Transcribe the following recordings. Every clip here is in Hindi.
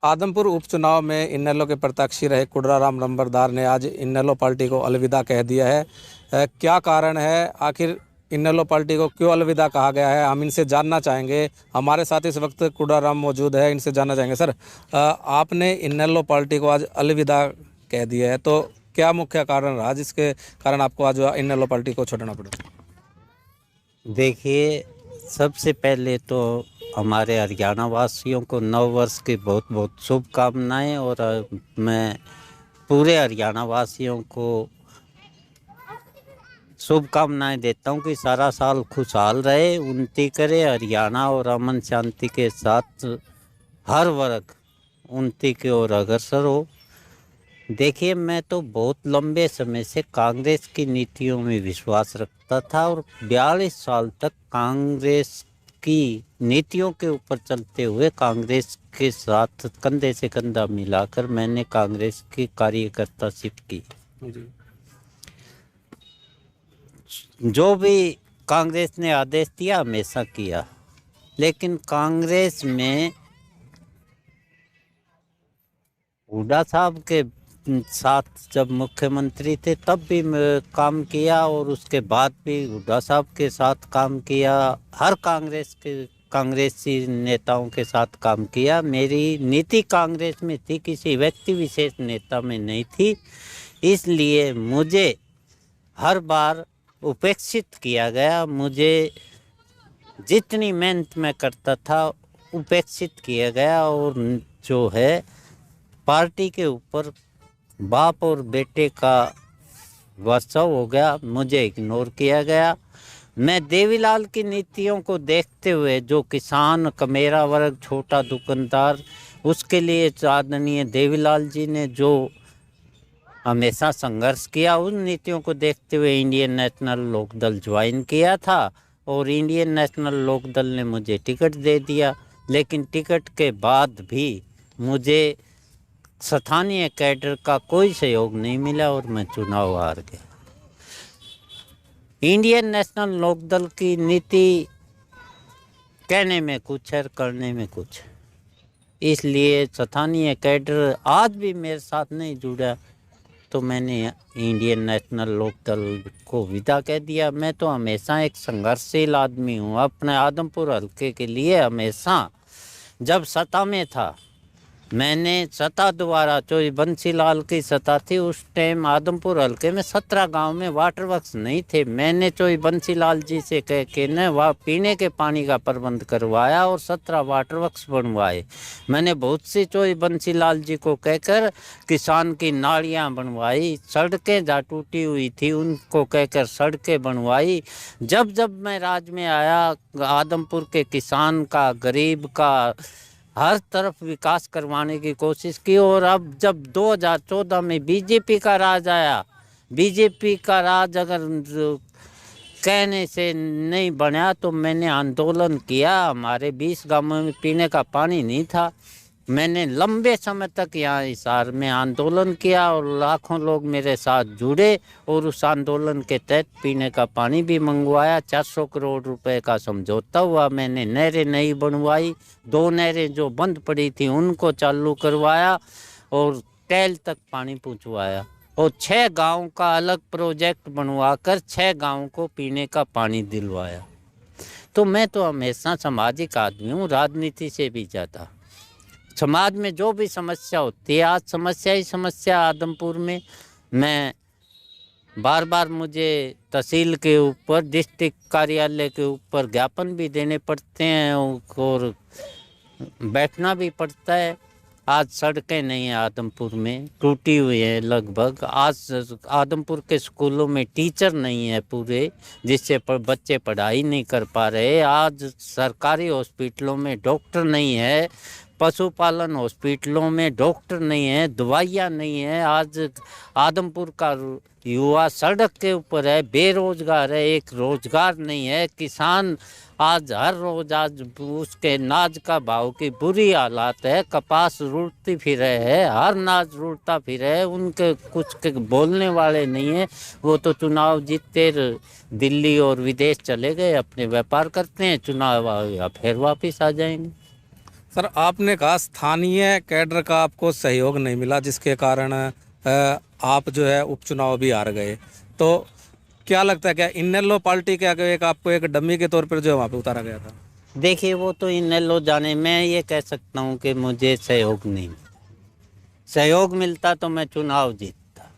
आदमपुर उपचुनाव में इनेलो के प्रत्याशी रहे कुडराराम लंबरदार ने आज इनेलो पार्टी को अलविदा कह दिया है। क्या कारण है, आखिर इनेलो पार्टी को क्यों अलविदा कहा गया है, हम इनसे जानना चाहेंगे। हमारे साथ इस वक्त कुडराराम मौजूद है, इनसे जानना चाहेंगे। सर, आपने इनेलो पार्टी को आज अलविदा कह दिया है, तो क्या मुख्य कारण रहा जिसके कारण आपको आज इनेलो पार्टी को छोड़ना पड़ा? देखिए, सबसे पहले तो हमारे हरियाणा वासियों को नव वर्ष की बहुत बहुत शुभकामनाएं। और मैं पूरे हरियाणा वासियों को शुभकामनाएं देता हूं कि सारा साल खुशहाल रहे, उन्नति करे हरियाणा और अमन शांति के साथ हर वर्ग उन्नति की ओर अग्रसर हो। देखिए, मैं तो बहुत लंबे समय से कांग्रेस की नीतियों में विश्वास रखता था और 42 साल तक कांग्रेस की नीतियों के ऊपर चलते हुए कांग्रेस के साथ कंधे से कंधा मिलाकर मैंने कांग्रेस की कार्यकर्ताशिप की। जो भी कांग्रेस ने आदेश दिया हमेशा किया, लेकिन कांग्रेस में हुड्डा साहब के साथ जब मुख्यमंत्री थे तब भी काम किया और उसके बाद भी हुड्डा साहब के साथ काम किया। हर कांग्रेसी नेताओं के साथ काम किया। मेरी नीति कांग्रेस में थी, किसी व्यक्ति विशेष नेता में नहीं थी। इसलिए मुझे हर बार उपेक्षित किया गया। मुझे जितनी मेहनत मैं करता था उपेक्षित किया गया और जो है पार्टी के ऊपर बाप और बेटे का वर्चस्व हो गया, मुझे इग्नोर किया गया। मैं देवीलाल की नीतियों को देखते हुए, जो किसान कमेरा वर्ग छोटा दुकानदार, उसके लिए आदरणीय देवीलाल जी ने जो हमेशा संघर्ष किया, उन नीतियों को देखते हुए इंडियन नेशनल लोकदल ज्वाइन किया था और इंडियन नेशनल लोकदल ने मुझे टिकट दे दिया। लेकिन टिकट के बाद भी मुझे स्थानीय कैडर का कोई सहयोग नहीं मिला और मैं चुनाव हार गया। इंडियन नेशनल लोकदल की नीति कहने में कुछ है, करने में कुछ। इसलिए स्थानीय कैडर आज भी मेरे साथ नहीं जुड़ा, तो मैंने इंडियन नेशनल लोकदल को विदा कह दिया। मैं तो हमेशा एक संघर्षशील आदमी हूँ। अपने आदमपुर हल्के के लिए हमेशा, जब सत्ता में था, मैंने सत्ता द्वारा, जो बंसीलाल की सत्ता थी उस टाइम आदमपुर हल्के में 17 गांव में वाटर वर्क्स नहीं थे। मैंने चोई बंसीलाल जी से कह के न वह पीने के पानी का प्रबंध करवाया और 17 वाटर वर्क्स बनवाए। मैंने बहुत सी चोई बंसीलाल जी को कहकर किसान की नालियां बनवाई। सड़कें जहाँ टूटी हुई थी उनको कहकर सड़कें बनवाई। जब जब मैं राज में आया, आदमपुर के किसान का, गरीब का हर तरफ विकास करवाने की कोशिश की। और अब जब 2014 में बीजेपी का राज आया, बीजेपी का राज अगर कहने से नहीं बना तो मैंने आंदोलन किया। हमारे 20 गांवों में पीने का पानी नहीं था। मैंने लंबे समय तक यहाँ हिसार में आंदोलन किया और लाखों लोग मेरे साथ जुड़े और उस आंदोलन के तहत पीने का पानी भी मंगवाया। 400 करोड़ रुपए का समझौता हुआ। मैंने नहरें नहीं बनवाई, 2 नहरें जो बंद पड़ी थी उनको चालू करवाया और टैल तक पानी पहुँचवाया और 6 गाँव का अलग प्रोजेक्ट बनवाकर 6 गाँव को पीने का पानी दिलवाया। तो मैं तो हमेशा सामाजिक आदमी हूँ, राजनीति से भी ज़्यादा। समाज में जो भी समस्या होती है, आज समस्या ही समस्या आदमपुर में, मैं बार बार मुझे तहसील के ऊपर, डिस्ट्रिक्ट कार्यालय के ऊपर ज्ञापन भी देने पड़ते हैं और बैठना भी पड़ता है। आज सड़कें नहीं हैं आदमपुर में, टूटी हुई हैं लगभग। आज आदमपुर के स्कूलों में टीचर नहीं है पूरे, जिससे बच्चे पढ़ाई नहीं कर पा रहे। आज सरकारी हॉस्पिटलों में डॉक्टर नहीं है, पशुपालन हॉस्पिटलों में डॉक्टर नहीं है, दवाइयाँ नहीं है। आज आदमपुर का युवा सड़क के ऊपर है, बेरोजगार है, एक रोजगार नहीं है। किसान आज हर रोज आज उसके नाज का भाव की बुरी हालात है। कपास रुड़ती फिर है, हर नाज रुड़ता फिर है। उनके कुछ के बोलने वाले नहीं है। वो तो चुनाव जीतते दिल्ली और विदेश चले गए, अपने व्यापार करते हैं, चुनाव फिर वापस आ जाएंगे। सर आपने कहा स्थानीय कैडर का आपको सहयोग नहीं मिला, जिसके कारण आप जो है उपचुनाव भी हार गए। तो क्या लगता है, क्या इनेलो पार्टी के आगे एक आपको एक डमी के तौर पर जो है वहाँ पे उतारा गया था? देखिए वो तो इनेलो जाने, मैं ये कह सकता हूँ कि मुझे सहयोग नहीं, सहयोग मिलता तो मैं चुनाव जीतता।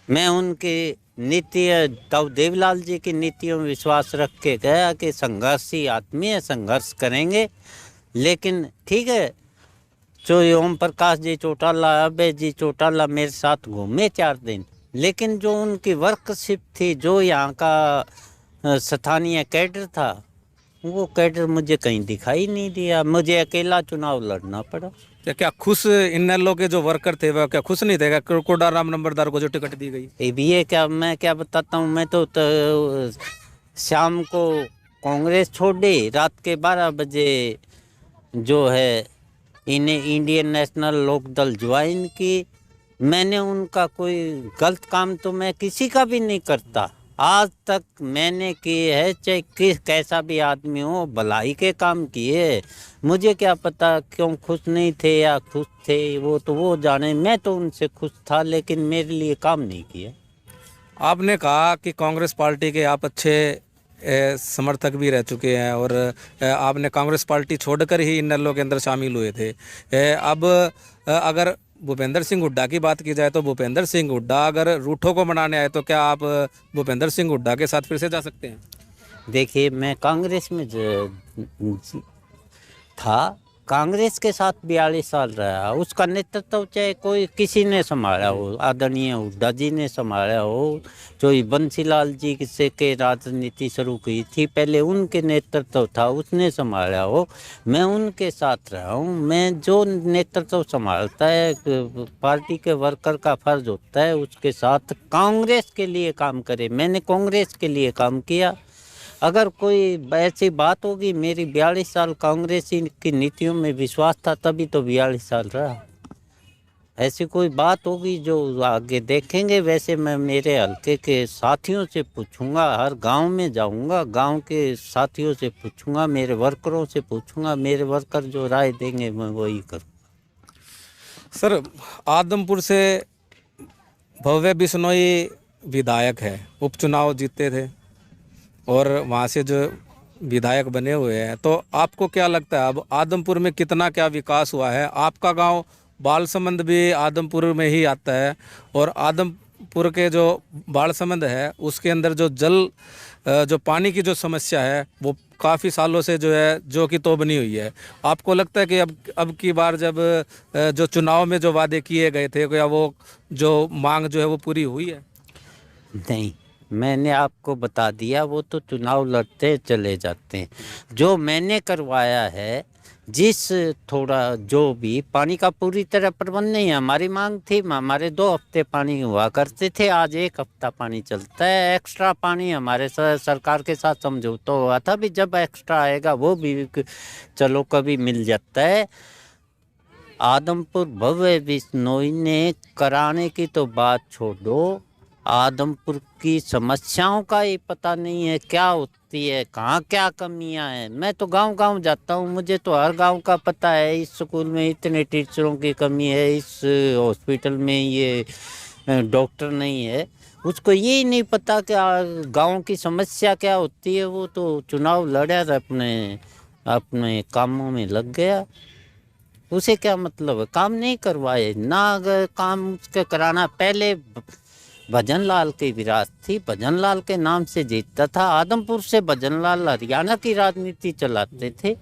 मैं उनकी नीति, तब देवलाल जी की नीतियों में विश्वास रख के गया कि संघर्षी आदमी है, संघर्ष करेंगे। लेकिन ठीक है, जो ओम प्रकाश जी चौटाला, अभय जी चौटाला मेरे साथ घूमे 4 दिन, लेकिन जो उनकी वर्कशिप थी, जो यहाँ का स्थानीय कैडर था, वो कैडर मुझे कहीं दिखाई नहीं दिया। मुझे अकेला चुनाव लड़ना पड़ा। क्या खुश इनेलो के जो वर्कर थे वह क्या खुश नहीं थे क्या कोडाराम नंबरदार को जो टिकट दी गई? ये क्या, मैं क्या बताता हूँ, मैं तो शाम को कांग्रेस छोड़ दी, रात के 12 बजे जो है इन्हें इंडियन नेशनल लोकदल ज्वाइन की। मैंने उनका कोई गलत काम तो मैं किसी का भी नहीं करता, आज तक मैंने किए है, चाहे कैसा भी आदमी हो, भलाई के काम किए। मुझे क्या पता क्यों खुश नहीं थे या खुश थे, वो तो वो जाने। मैं तो उनसे खुश था, लेकिन मेरे लिए काम नहीं किया। आपने कहा कि कांग्रेस पार्टी के आप अच्छे समर्थक भी रह चुके हैं और आपने कांग्रेस पार्टी छोड़कर ही इनेलो के अंदर शामिल हुए थे। अब अगर भूपेंद्र सिंह हुड्डा की बात की जाए तो भूपेंद्र सिंह हुड्डा अगर रूठों को मनाने आए तो क्या आप भूपेंद्र सिंह हुड्डा के साथ फिर से जा सकते हैं? देखिए मैं कांग्रेस में था, कांग्रेस के साथ 42 साल रहा। उसका नेतृत्व चाहे कोई किसी ने संभाला हो, आदरणीय हुड्डा जी ने संभाला हो, जो बंसीलाल जी से के राजनीति शुरू की थी पहले उनके नेतृत्व था, उसने संभाला हो, मैं उनके साथ रहा हूँ। मैं जो नेतृत्व संभालता है, पार्टी के वर्कर का फर्ज होता है उसके साथ कांग्रेस के लिए काम करे। मैंने कांग्रेस के लिए काम किया। अगर कोई ऐसी बात होगी, मेरी 42 साल कांग्रेसी की नीतियों में विश्वास था, तभी तो 42 साल रहा। ऐसी कोई बात होगी जो आगे देखेंगे। वैसे मैं मेरे हल्के के साथियों से पूछूंगा, हर गांव में जाऊंगा, गांव के साथियों से पूछूंगा, मेरे वर्करों से पूछूंगा, मेरे वर्कर जो राय देंगे मैं वही करूँ। सर आदमपुर से भव्य बिश्नोई विधायक है, उपचुनाव जीते थे और वहाँ से जो विधायक बने हुए हैं, तो आपको क्या लगता है अब आदमपुर में कितना क्या विकास हुआ है? आपका गांव बालसमंद भी आदमपुर में ही आता है और आदमपुर के जो बालसमंद है उसके अंदर जो पानी की जो समस्या है वो काफ़ी सालों से जो है जो कि तो बनी हुई है। आपको लगता है कि अब की बार जब जो चुनाव में जो वादे किए गए थे, क्या वो जो मांग जो है वो पूरी हुई है? नहीं, मैंने आपको बता दिया, वो तो चुनाव लड़ते चले जाते हैं। जो मैंने करवाया है, जिस थोड़ा जो भी पानी का पूरी तरह प्रबंध नहीं है। हमारी मांग थी, हमारे 2 हफ्ते पानी हुआ करते थे, आज 1 हफ्ता पानी चलता है। एक्स्ट्रा पानी हमारे सरकार के साथ समझौता हुआ था, भी जब एक्स्ट्रा आएगा वो भी चलो कभी मिल जाता है। आदमपुर भव्य बिश्नोई ने कराने की तो बात छोड़ दो, आदमपुर की समस्याओं का ही पता नहीं है क्या होती है, कहाँ क्या कमियां हैं। मैं तो गांव-गांव जाता हूँ, मुझे तो हर गांव का पता है। इस स्कूल में इतने टीचरों की कमी है, इस हॉस्पिटल में ये डॉक्टर नहीं है, उसको ये नहीं पता कि गांव की समस्या क्या होती है। वो तो चुनाव लड़ा, अपने कामों में लग गया। उसे क्या मतलब है, काम नहीं करवाए ना। अगर काम उसके कराना, पहले भजन लाल की विरासत थी, भजन लाल के नाम से जीतता था। आदमपुर से भजन लाल हरियाणा की राजनीति चलाते थे।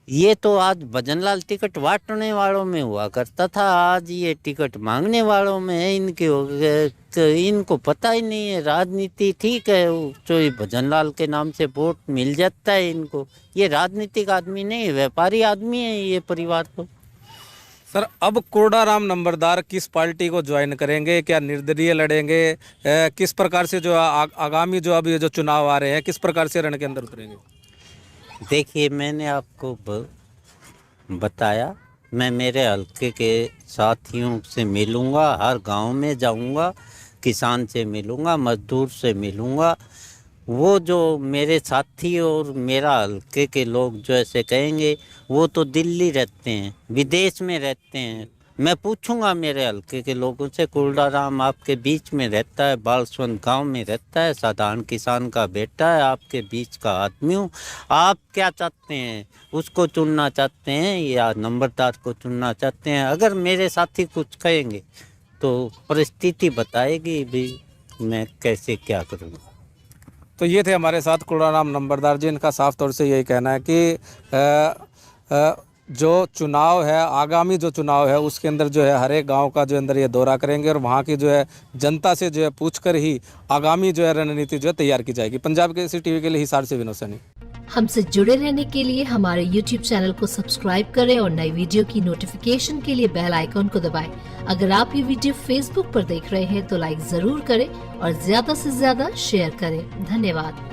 ये तो आज भजन लाल टिकट बांटने वालों में हुआ करता था, आज ये टिकट मांगने वालों में है। इनको पता ही नहीं है राजनीति। ठीक है, जो भजन लाल के नाम से वोट मिल जाता है इनको। ये राजनीतिक आदमी नहीं, व्यापारी आदमी है ये परिवार तो। सर अब कोडाराम नंबरदार किस पार्टी को ज्वाइन करेंगे? क्या निर्दलीय लड़ेंगे? किस प्रकार से जो आगामी जो अभी जो चुनाव आ रहे हैं, किस प्रकार से रण के अंदर उतरेंगे? देखिए मैंने आपको बताया, मैं मेरे हल्के के साथियों से मिलूंगा, हर गांव में जाऊंगा, किसान से मिलूंगा, मजदूर से मिलूंगा, वो जो मेरे साथी और मेरा हल्के के लोग जो ऐसे कहेंगे, वो तो दिल्ली रहते हैं, विदेश में रहते हैं। मैं पूछूंगा मेरे हल्के के लोगों से, कुलडाराम आपके बीच में रहता है, बालसवंत गांव में रहता है, साधारण किसान का बेटा है, आपके बीच का आदमी हूँ। आप क्या चाहते हैं, उसको चुनना चाहते हैं या नंबरदार को चुनना चाहते हैं? अगर मेरे साथी कुछ कहेंगे तो परिस्थिति बताएगी भी मैं कैसे क्या करूँगा। तो ये थे हमारे साथ कुड़ाराम नंबरदार जी। इनका साफ तौर से यही कहना है कि जो चुनाव है, आगामी जो चुनाव है उसके अंदर जो है हर एक गाँव का जो अंदर ये दौरा करेंगे और वहाँ की जो है जनता से जो है पूछकर ही आगामी जो है रणनीति जो है तैयार की जाएगी। पंजाब केसरी टीवी के लिए हिसार से विनोद सैनी। हमसे जुड़े रहने के लिए हमारे YouTube चैनल को सब्सक्राइब करें और नई वीडियो की नोटिफिकेशन के लिए बेल आइकॉन को दबाएं। अगर आप ये वीडियो Facebook पर देख रहे हैं तो लाइक जरूर करें और ज्यादा से ज्यादा शेयर करें। धन्यवाद।